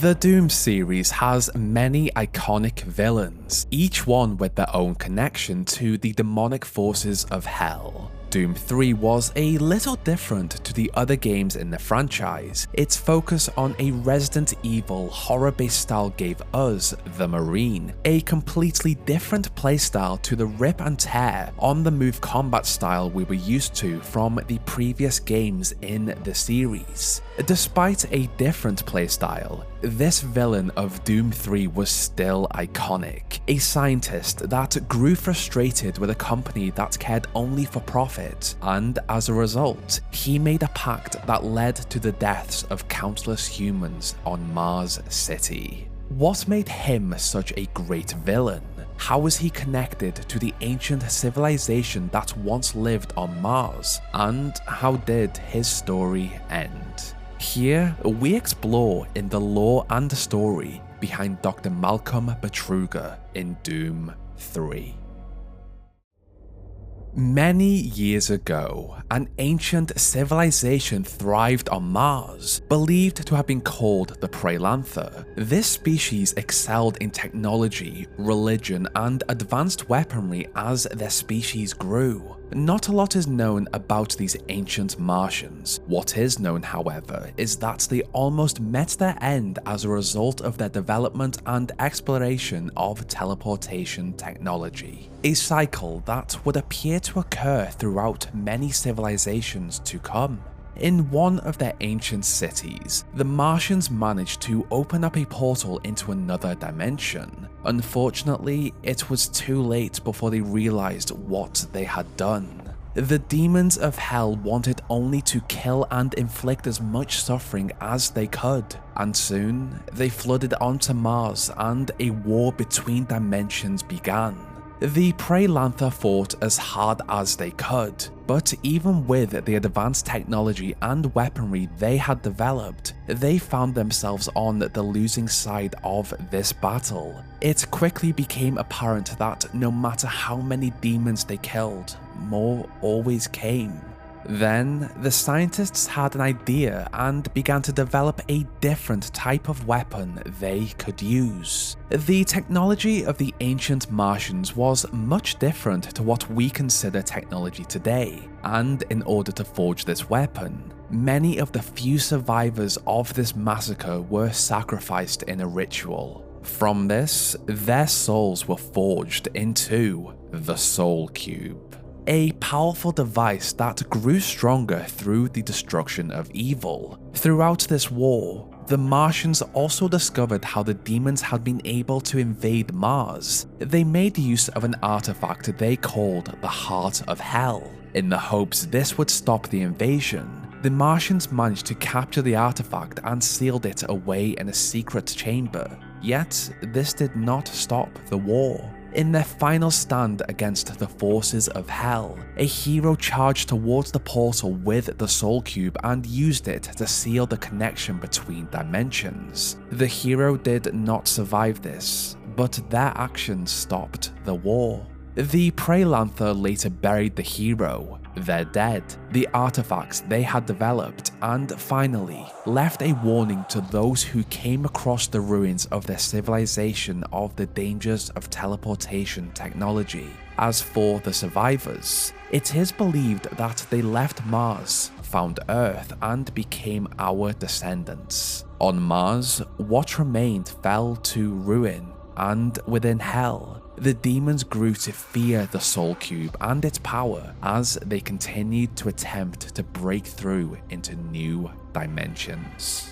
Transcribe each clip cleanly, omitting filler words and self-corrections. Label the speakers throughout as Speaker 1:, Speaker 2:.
Speaker 1: The Doom series has many iconic villains, each one with their own connection to the demonic forces of hell. Doom 3 was a little different to the other games in the franchise. Its focus on a Resident Evil horror-based style gave us, the Marine, a completely different playstyle to the rip and tear, on-the-move combat style we were used to from the previous games in the series. Despite a different playstyle, this villain of Doom 3 was still iconic, a scientist that grew frustrated with a company that cared only for profit, and as a result, he made a pact that led to the deaths of countless humans on Mars City. What made him such a great villain? How was he connected to the ancient civilization that once lived on Mars? And how did his story end? Here, we explore in the lore and the story behind Dr. Malcolm Betruger in Doom 3. Many years ago, an ancient civilization thrived on Mars, believed to have been called the Prelanther. This species excelled in technology, religion, and advanced weaponry as their species grew. Not a lot is known about these ancient Martians. What is known, however, is that they almost met their end as a result of their development and exploration of teleportation technology, a cycle that would appear to occur throughout many civilizations to come. In one of their ancient cities, the Martians managed to open up a portal into another dimension. Unfortunately, it was too late before they realized what they had done. The demons of hell wanted only to kill and inflict as much suffering as they could, and soon they flooded onto Mars and a war between dimensions began. The Prelanther fought as hard as they could, but even with the advanced technology and weaponry they had developed, they found themselves on the losing side of this battle. It quickly became apparent that no matter how many demons they killed, more always came. Then, the scientists had an idea and began to develop a different type of weapon they could use. The technology of the ancient Martians was much different to what we consider technology today, and in order to forge this weapon, many of the few survivors of this massacre were sacrificed in a ritual. From this, their souls were forged into the Soul Cube, a powerful device that grew stronger through the destruction of evil. Throughout this war, the Martians also discovered how the demons had been able to invade Mars. They made use of an artifact they called the Heart of Hell. In the hopes this would stop the invasion, the Martians managed to capture the artifact and sealed it away in a secret chamber. Yet, this did not stop the war. In their final stand against the forces of hell, a hero charged towards the portal with the Soul Cube and used it to seal the connection between dimensions. The hero did not survive this, but their actions stopped the war. The Prelanther later buried the hero, their dead, the artifacts they had developed, and finally left a warning to those who came across the ruins of their civilization of the dangers of teleportation technology. As for the survivors, it is believed that they left Mars, found Earth, and became our descendants. On Mars, what remained fell to ruin, and within Hell, the demons grew to fear the Soul Cube and its power as they continued to attempt to break through into new dimensions.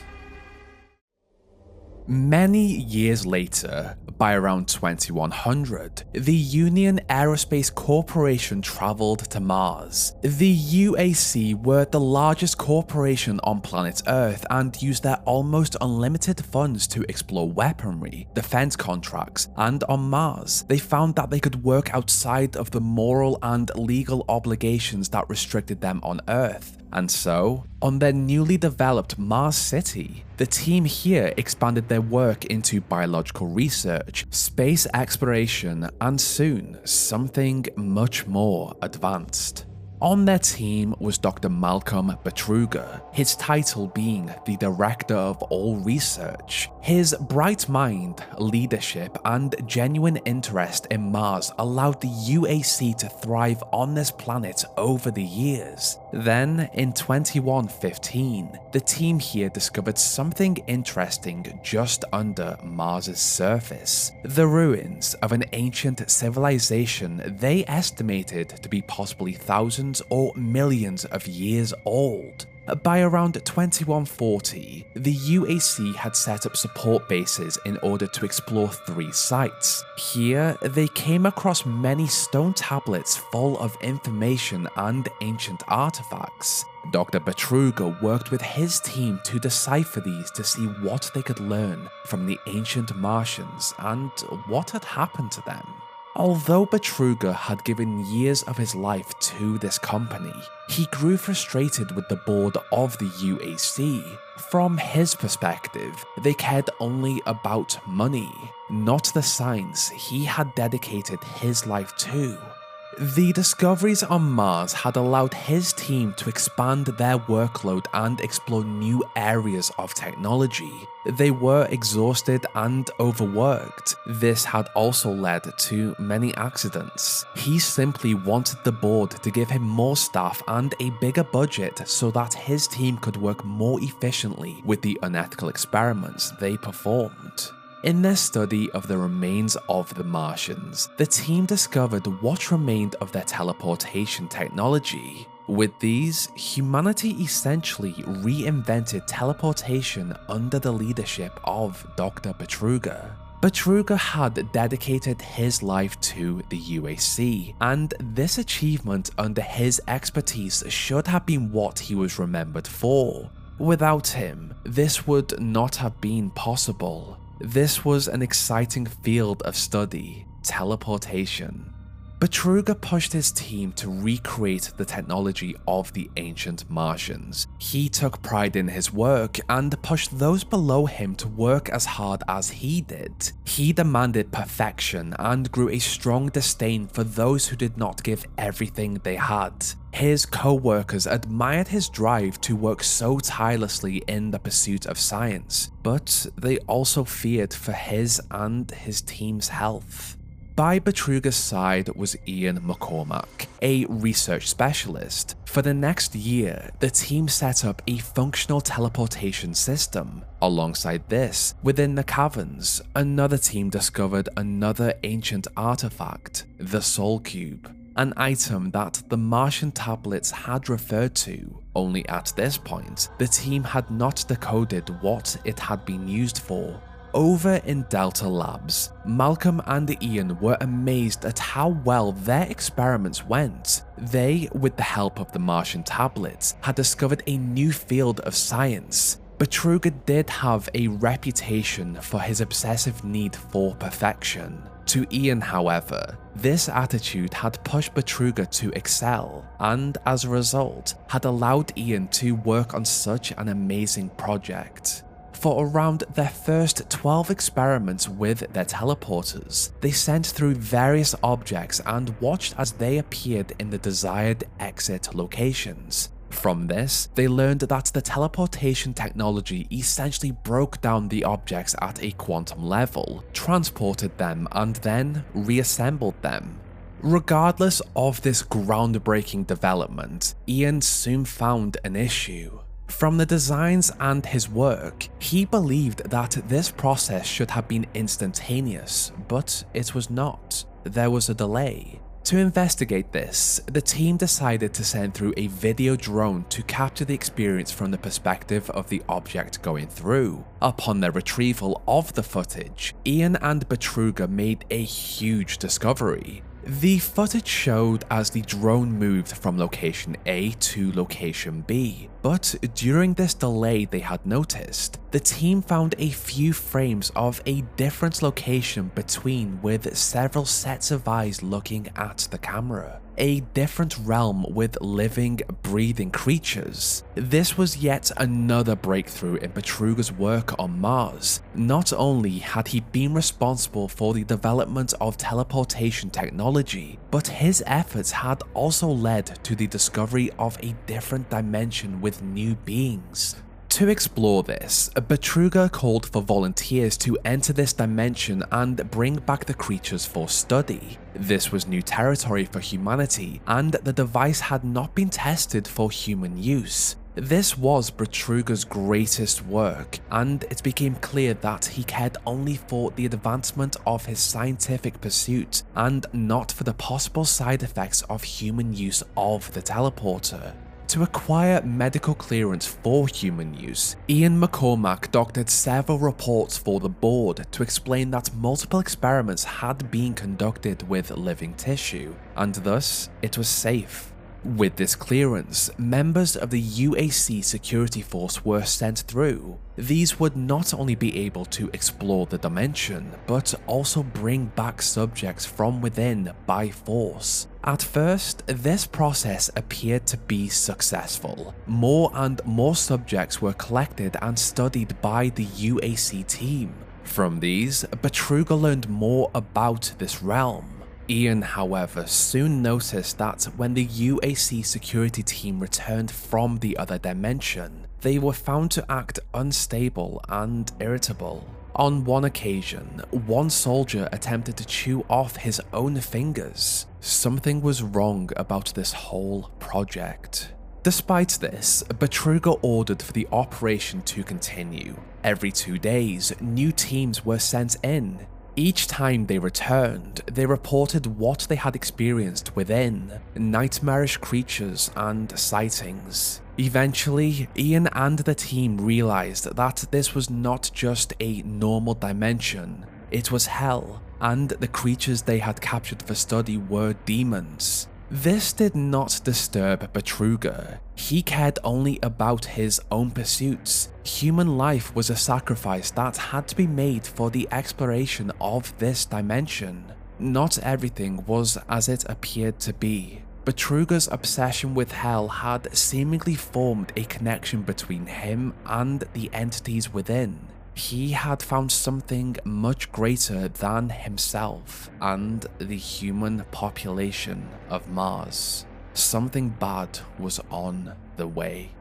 Speaker 1: Many years later, by around 2100, the Union Aerospace Corporation traveled to Mars. The UAC were the largest corporation on planet Earth and used their almost unlimited funds to explore weaponry, defense contracts, and on Mars, they found that they could work outside of the moral and legal obligations that restricted them on Earth. And so, on their newly developed Mars City, the team here expanded their work into biological research, space exploration, and soon, something much more advanced. On their team was Dr. Malcolm Betruger, his title being the Director of All Research. His bright mind, leadership, and genuine interest in Mars allowed the UAC to thrive on this planet over the years. Then, in 2115, the team here discovered something interesting just under Mars's surface: the ruins of an ancient civilization they estimated to be possibly thousands or millions of years old. By around 2140, the UAC had set up support bases in order to explore 3 sites. Here, they came across many stone tablets full of information and ancient artifacts. Dr. Betruger worked with his team to decipher these to see what they could learn from the ancient Martians and what had happened to them. Although Betruger had given years of his life to this company, he grew frustrated with the board of the UAC. From his perspective, they cared only about money, not the science he had dedicated his life to. The discoveries on Mars had allowed his team to expand their workload and explore new areas of technology. They were exhausted and overworked. This had also led to many accidents. He simply wanted the board to give him more staff and a bigger budget so that his team could work more efficiently with the unethical experiments they performed. In their study of the remains of the Martians, the team discovered what remained of their teleportation technology. With these, humanity essentially reinvented teleportation under the leadership of Dr. Betruger. Betruger had dedicated his life to the UAC, and this achievement under his expertise should have been what he was remembered for. Without him, this would not have been possible. This was an exciting field of study: teleportation. Betruger pushed his team to recreate the technology of the ancient Martians. He took pride in his work and pushed those below him to work as hard as he did. He demanded perfection and grew a strong disdain for those who did not give everything they had. His co-workers admired his drive to work so tirelessly in the pursuit of science, but they also feared for his and his team's health. By Betruger's side was Ian McCormack, a research specialist. For the next year, the team set up a functional teleportation system. Alongside this, within the caverns, another team discovered another ancient artifact, the Soul Cube, an item that the Martian tablets had referred to. Only at this point, the team had not decoded what it had been used for. Over in Delta Labs, Malcolm and Ian were amazed at how well their experiments went. They, with the help of the Martian tablets, had discovered a new field of science. Betruger did have a reputation for his obsessive need for perfection. To Ian, however, this attitude had pushed Betruger to excel, and as a result, had allowed Ian to work on such an amazing project. For around their first 12 experiments with their teleporters, they sent through various objects and watched as they appeared in the desired exit locations. From this, they learned that the teleportation technology essentially broke down the objects at a quantum level, transported them, and then reassembled them. Regardless of this groundbreaking development, Ian soon found an issue. From the designs and his work, he believed that this process should have been instantaneous, but it was not. There was a delay. To investigate this, the team decided to send through a video drone to capture the experience from the perspective of the object going through. Upon their retrieval of the footage, Ian and Betruger made a huge discovery. The footage showed as the drone moved from location A to location B, but during this delay they had noticed, The team found a few frames of a different location between, with several sets of eyes looking at the camera. A different realm with living, breathing creatures. This was yet another breakthrough in Betruger's work on Mars. Not only had he been responsible for the development of teleportation technology, but his efforts had also led to the discovery of a different dimension with new beings. To explore this, Betruger called for volunteers to enter this dimension and bring back the creatures for study. This was new territory for humanity, and the device had not been tested for human use. This was Betruger's greatest work, and it became clear that he cared only for the advancement of his scientific pursuit and not for the possible side effects of human use of the teleporter. To acquire medical clearance for human use, Ian McCormack doctored several reports for the board to explain that multiple experiments had been conducted with living tissue, and thus it was safe. With this clearance, members of the UAC security force were sent through. These would not only be able to explore the dimension, but also bring back subjects from within by force. At first, this process appeared to be successful. More and more subjects were collected and studied by the UAC team. From these, Betruger learned more about this realm. Ian, however, soon noticed that when the UAC security team returned from the other dimension, they were found to act unstable and irritable. On one occasion, one soldier attempted to chew off his own fingers. Something was wrong about this whole project. Despite this, Betruger ordered for the operation to continue. Every 2 days, new teams were sent in. Each time they returned, they reported what they had experienced within, nightmarish creatures and sightings. Eventually, Ian and the team realized that this was not just a normal dimension, it was hell, and the creatures they had captured for study were demons. This did not disturb Betruger. He cared only about his own pursuits. Human life was a sacrifice that had to be made for the exploration of this dimension. Not everything was as it appeared to be. Betruger's obsession with hell had seemingly formed a connection between him and the entities within. He had found something much greater than himself and the human population of Mars. Something bad was on the way.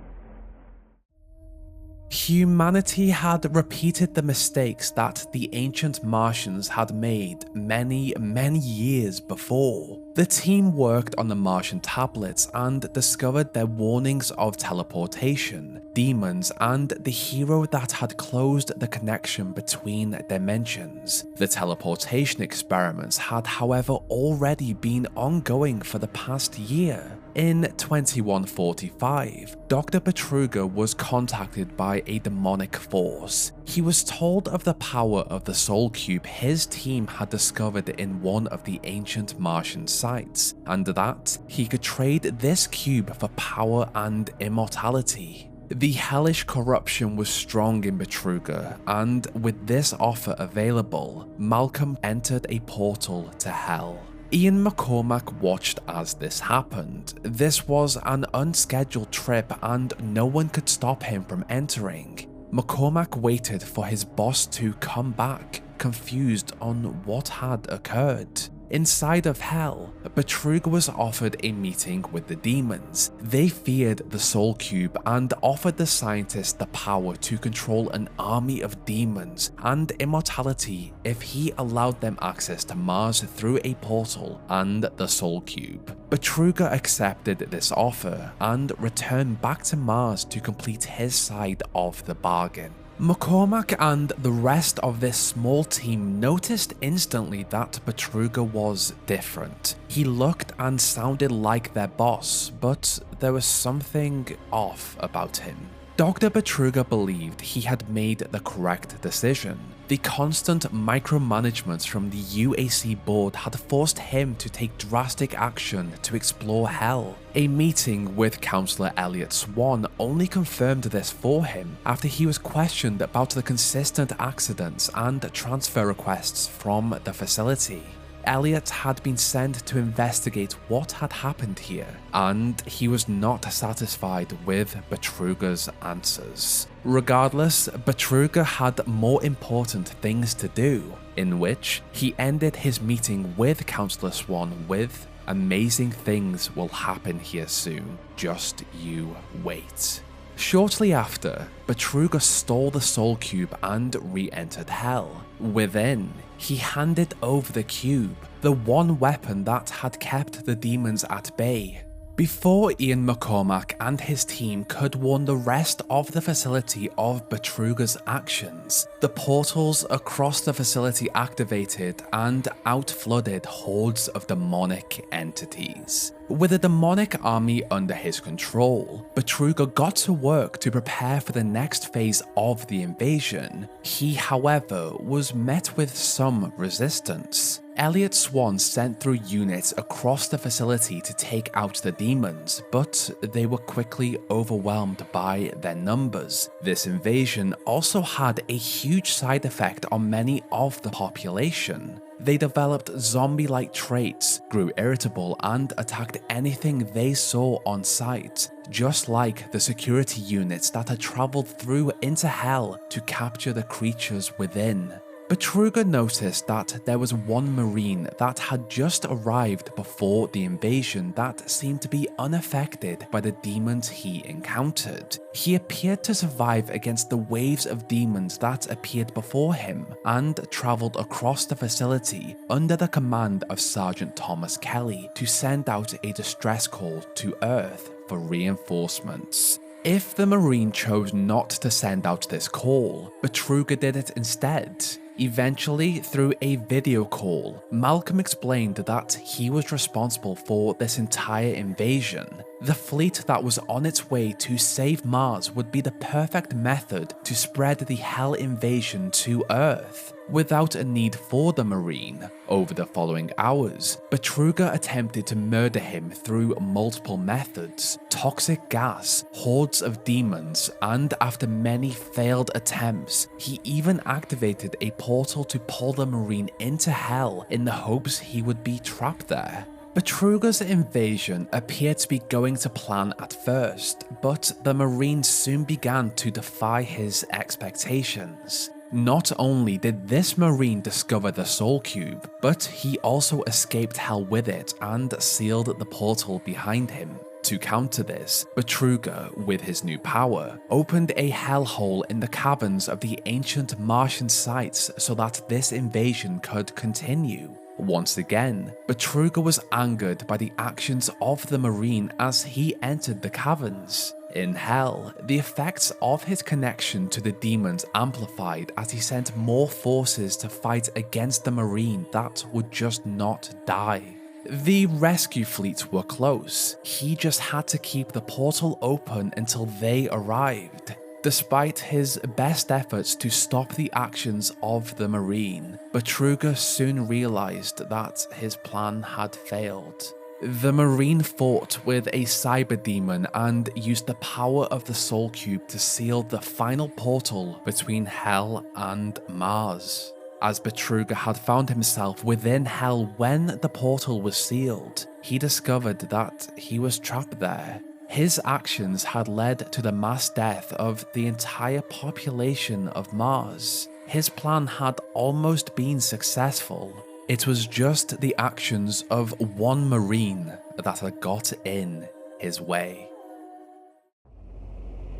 Speaker 1: Humanity had repeated the mistakes that the ancient Martians had made many years before. The team worked on the Martian tablets and discovered their warnings of teleportation, demons, and the hero that had closed the connection between dimensions. The teleportation experiments had, however, already been ongoing for the past year. In 2145, Dr. Betruger was contacted by a demonic force. He was told of the power of the Soul Cube his team had discovered in one of the ancient Martian sites, and that he could trade this cube for power and immortality. The hellish corruption was strong in Betruger, and with this offer available, Malcolm entered a portal to hell. Ian McCormack watched as this happened. This was an unscheduled trip and no one could stop him from entering. McCormack waited for his boss to come back, confused on what had occurred. Inside of hell, Betruger was offered a meeting with the demons. They feared the Soul Cube and offered the scientist the power to control an army of demons and immortality if he allowed them access to Mars through a portal and the Soul Cube. Betruger accepted this offer and returned back to Mars to complete his side of the bargain. McCormack and the rest of this small team noticed instantly that Betruger was different. He looked and sounded like their boss, but there was something off about him. Dr. Betruger believed he had made the correct decision. The constant micromanagement from the UAC board had forced him to take drastic action to explore hell. A meeting with Counselor Elliot Swan only confirmed this for him after he was questioned about the consistent accidents and transfer requests from the facility. Elliot had been sent to investigate what had happened here, and he was not satisfied with Betruger's answers. Regardless, Betruger had more important things to do, in which he ended his meeting with Counselor Swan with, "Amazing things will happen here soon, just you wait." Shortly after, Betruger stole the Soul Cube and re-entered Hell. Within, he handed over the cube, the one weapon that had kept the demons at bay. Before Ian McCormack and his team could warn the rest of the facility of Betruger's actions, the portals across the facility activated and outflooded hordes of demonic entities. With a demonic army under his control, Betruger got to work to prepare for the next phase of the invasion. He, however, was met with some resistance. Elliot Swan sent through units across the facility to take out the demons, but they were quickly overwhelmed by their numbers. This invasion also had a huge side effect on many of the population. They developed zombie-like traits, grew irritable, and attacked anything they saw on sight, just like the security units that had traveled through into Hell to capture the creatures within. Betruger noticed that there was one Marine that had just arrived before the invasion that seemed to be unaffected by the demons he encountered. He appeared to survive against the waves of demons that appeared before him and travelled across the facility under the command of Sergeant Thomas Kelly to send out a distress call to Earth for reinforcements. If the Marine chose not to send out this call, Betruger did it instead. Eventually, through a video call, Malcolm explained that he was responsible for this entire invasion. The fleet that was on its way to save Mars would be the perfect method to spread the Hell invasion to Earth, without a need for the Marine. Over the following hours, Betruger attempted to murder him through multiple methods: toxic gas, hordes of demons, and after many failed attempts, he even activated a portal to pull the Marine into Hell in the hopes he would be trapped there. Betruger's invasion appeared to be going to plan at first, but the Marines soon began to defy his expectations. Not only did this Marine discover the Soul Cube, but he also escaped Hell with it and sealed the portal behind him. To counter this, Betruger, with his new power, opened a hellhole in the caverns of the ancient Martian sites so that this invasion could continue. Once again, Betruger was angered by the actions of the Marine as he entered the caverns. In Hell, the effects of his connection to the demons amplified as he sent more forces to fight against the Marine that would just not die. The rescue fleets were close. He just had to keep the portal open until they arrived. Despite his best efforts to stop the actions of the Marine, Betruger soon realized that his plan had failed. The Marine fought with a cyber demon and used the power of the Soul Cube to seal the final portal between Hell and Mars. As Betruger had found himself within Hell when the portal was sealed, he discovered that he was trapped there. His actions had led to the mass death of the entire population of Mars. His plan had almost been successful. It was just the actions of one Marine that had got in his way.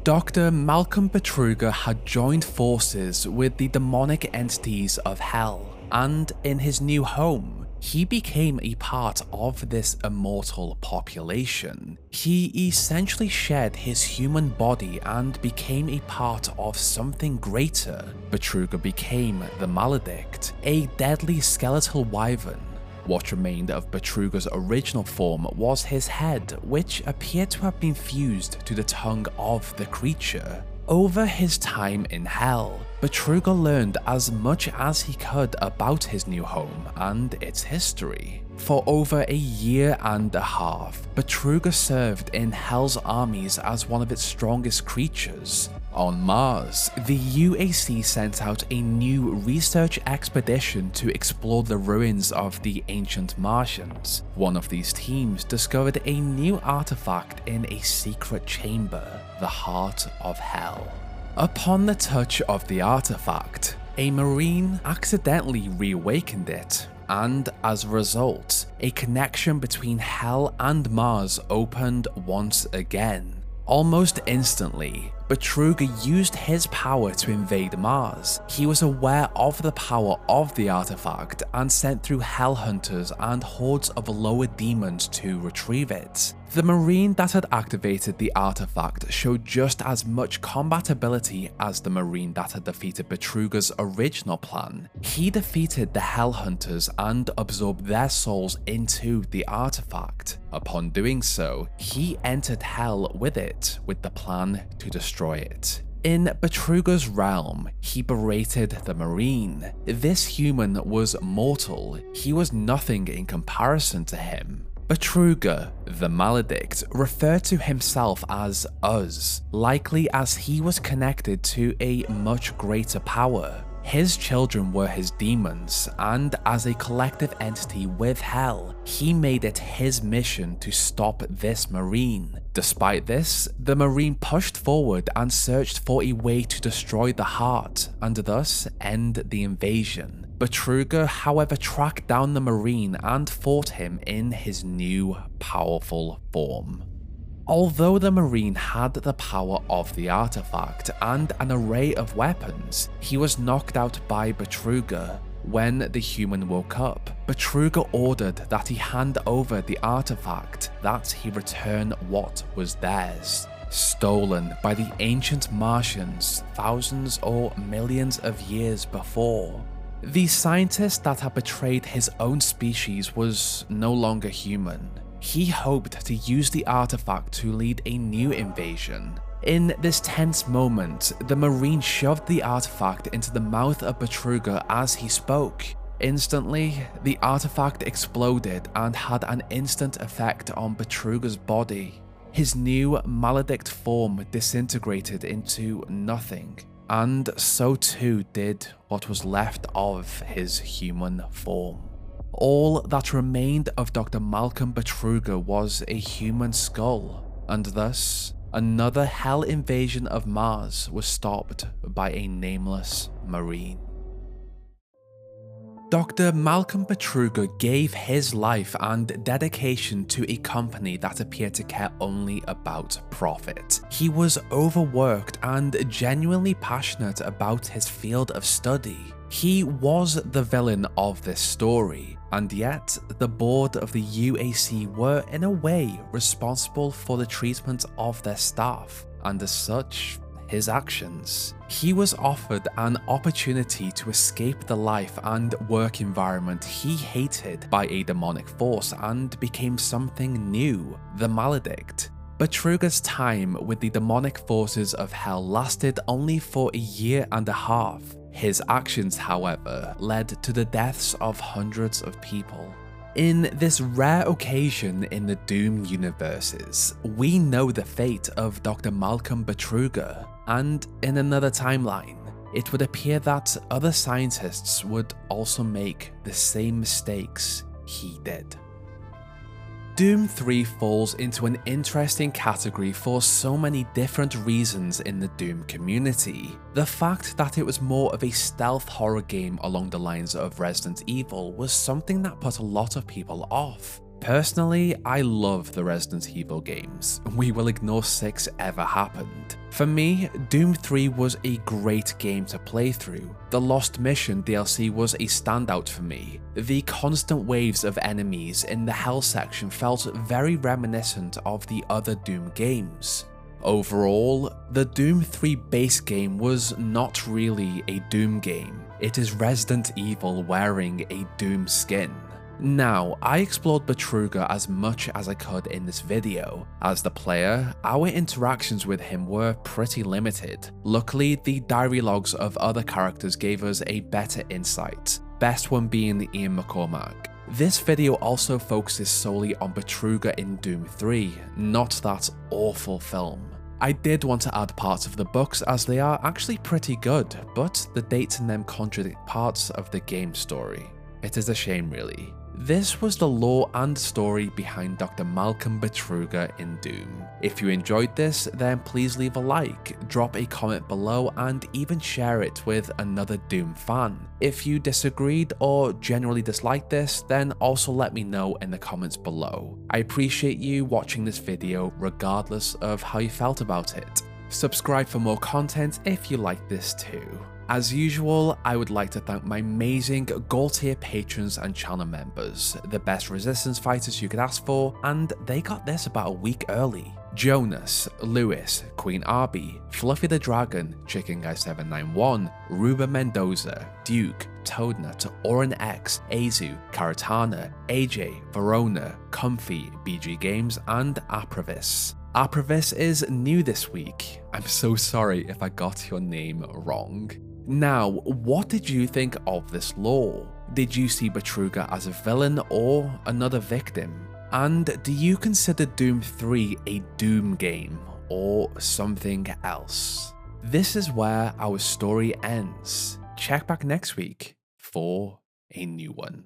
Speaker 1: Dr. Malcolm Betruger had joined forces with the demonic entities of Hell, and in his new home, he became a part of this immortal population. He essentially shed his human body and became a part of something greater. Betruger became the Maledict, a deadly skeletal wyvern. What remained of Betruger's original form was his head, which appeared to have been fused to the tongue of the creature. Over his time in Hell, Betruger learned as much as he could about his new home and its history. For over a year and a half, Betruger served in Hell's armies as one of its strongest creatures. On Mars, the UAC sent out a new research expedition to explore the ruins of the ancient Martians. One of these teams discovered a new artifact in a secret chamber, the Heart of Hell. Upon the touch of the artifact, a Marine accidentally reawakened it, and as a result, a connection between Hell and Mars opened once again. Almost instantly, Betruger used his power to invade Mars. He was aware of the power of the artifact and sent through hell hunters and hordes of lower demons to retrieve it. The Marine that had activated the artifact showed just as much combat ability as the Marine that had defeated Betruger's original plan. He defeated the hell hunters and absorbed their souls into the artifact. Upon doing so, he entered Hell with it, with the plan to destroy it. In Betruger's realm, he berated the Marine. This human was mortal. He was nothing in comparison to him. Betruger, the Maledict, referred to himself as us, likely as he was connected to a much greater power. His children were his demons, and as a collective entity with Hell, he made it his mission to stop this Marine. Despite this, the Marine pushed forward and searched for a way to destroy the heart, and thus end the invasion. Betruger, however, tracked down the Marine and fought him in his new, powerful form. Although the Marine had the power of the artifact and an array of weapons, he was knocked out by Betruger. When the human woke up, Betruger ordered that he hand over the artifact, that he return what was theirs, stolen by the ancient Martians thousands or millions of years before. The scientist that had betrayed his own species was no longer human. He hoped to use the artifact to lead a new invasion. In this tense moment, the Marine shoved the artifact into the mouth of Betruger as he spoke. Instantly, the artifact exploded and had an instant effect on Betruger's body. His new Maledict form disintegrated into nothing, and so too did what was left of his human form. All that remained of Dr. Malcolm Betruger was a human skull, and thus, another hell invasion of Mars was stopped by a nameless Marine. Dr. Malcolm Betruger gave his life and dedication to a company that appeared to care only about profit. He was overworked and genuinely passionate about his field of study. He was the villain of this story, and yet the board of the UAC were in a way responsible for the treatment of their staff, and as such, his actions. He was offered an opportunity to escape the life and work environment he hated by a demonic force and became something new, the Maledict. Betruger's time with the demonic forces of Hell lasted only for a year and a half. His actions, however, led to the deaths of hundreds of people. In this rare occasion in the Doom universes, we know the fate of Dr. Malcolm Betruger, and in another timeline, it would appear that other scientists would also make the same mistakes he did. Doom 3 falls into an interesting category for so many different reasons in the Doom community. The fact that it was more of a stealth horror game along the lines of Resident Evil was something that put a lot of people off. Personally, I love the Resident Evil games. We will ignore 6 ever happened. For me, Doom 3 was a great game to play through. The Lost Mission DLC was a standout for me. The constant waves of enemies in the Hell section felt very reminiscent of the other Doom games. Overall, the Doom 3 base game was not really a Doom game. It is Resident Evil wearing a Doom skin. Now, I explored Betruger as much as I could in this video. As the player, our interactions with him were pretty limited. Luckily, the diary logs of other characters gave us a better insight, best one being Ian McCormack. This video also focuses solely on Betruger in Doom 3, not that awful film. I did want to add parts of the books as they are actually pretty good, but the dates in them contradict parts of the game story. It is a shame really. This was the lore and story behind Dr. Malcolm Betruger in Doom. If you enjoyed this, then please leave a like, drop a comment below, and even share it with another Doom fan. If you disagreed or generally disliked this, then also let me know in the comments below. I appreciate you watching this video regardless of how you felt about it. Subscribe for more content if you like this too. As usual, I would like to thank my amazing gold tier patrons and channel members, the best resistance fighters you could ask for, and they got this about a week early. Jonas, Lewis, Queen Arby, Fluffy the Dragon, Chicken Guy 791, Ruben Mendoza, Duke, Toadnut, Oren X, Azu, Karatana, AJ, Verona, Comfy, BG Games, and Apravis. Apravis is new this week. I'm so sorry if I got your name wrong. Now, what did you think of this lore? Did you see Betruger as a villain or another victim? And do you consider Doom 3 a Doom game or something else? This is where our story ends. Check back next week for a new one.